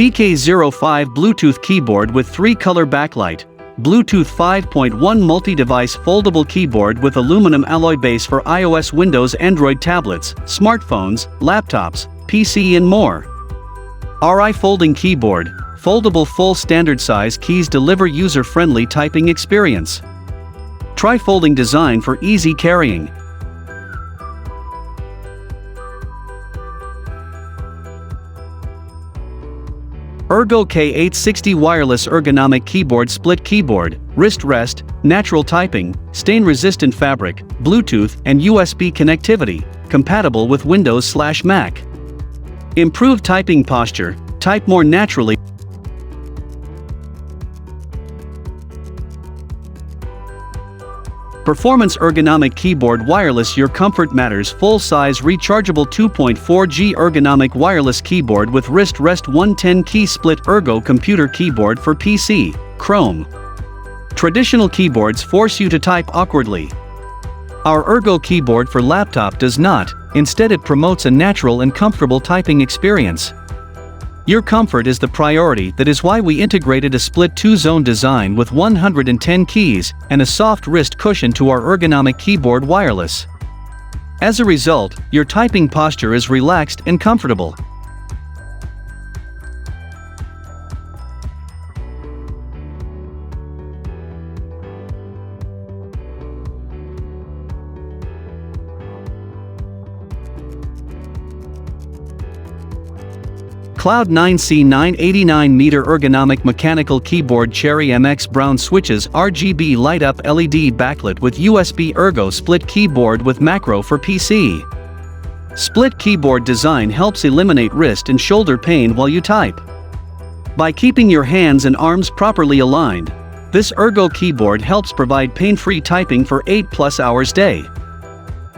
BK05 Bluetooth Keyboard with 3-color backlight. Bluetooth 5.1 multi-device foldable keyboard with aluminum alloy base for iOS, Windows, Android tablets, smartphones, laptops, PC and more. RI Folding Keyboard. Foldable full standard size keys deliver user-friendly typing experience. Tri-folding design for easy carrying. ERGO K860 Wireless Ergonomic Keyboard. Split keyboard, wrist rest, natural typing, stain-resistant fabric, Bluetooth and USB connectivity, compatible with Windows/Mac. Improved typing posture, type more naturally. Performance Ergonomic Keyboard Wireless. Your comfort matters. Full-size rechargeable 2.4G ergonomic wireless keyboard with wrist rest. 110 key split ERGO computer keyboard for PC, Chrome. Traditional keyboards force you to type awkwardly. Our ERGO keyboard for laptop does not. Instead, it promotes a natural and comfortable typing experience. Your comfort is the priority. That is why we integrated a split 2-zone design with 110 keys and a soft wrist cushion to our ergonomic keyboard wireless. As a result, your typing posture is relaxed and comfortable. Cloud9 C989 Ergonomic Mechanical Keyboard. Cherry MX Brown switches. RGB light up LED backlit with USB. ERGO split keyboard with macro for PC. Split keyboard design helps eliminate wrist and shoulder pain while you type. By keeping your hands and arms properly aligned, this ERGO keyboard helps provide pain-free typing for 8+ hours day.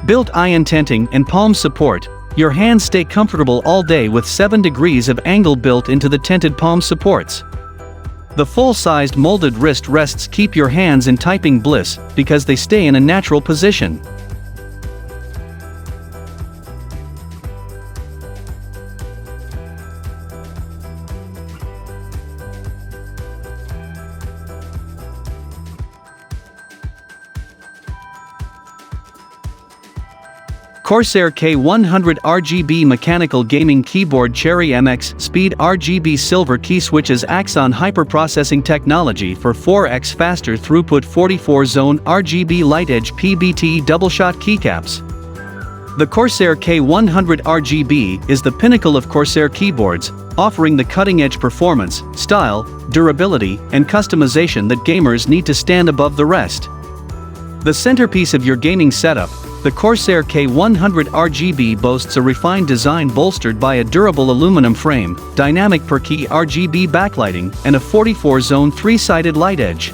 Built-in tenting and palm support. Your hands stay comfortable all day with 7 degrees of angle built into the tented palm supports. The full-sized molded wrist rests keep your hands in typing bliss because they stay in a natural position. Corsair K100 RGB Mechanical Gaming Keyboard. Cherry MX Speed RGB Silver Key Switches. Axon Hyperprocessing Technology for 4x faster throughput. 44-zone RGB Light Edge PBT Double-shot keycaps. The Corsair K100 RGB is the pinnacle of Corsair keyboards, offering the cutting-edge performance, style, durability, and customization that gamers need to stand above the rest. The centerpiece of your gaming setup, the Corsair K100 RGB boasts a refined design bolstered by a durable aluminum frame, dynamic per-key RGB backlighting, and a 44-zone 3-sided light edge.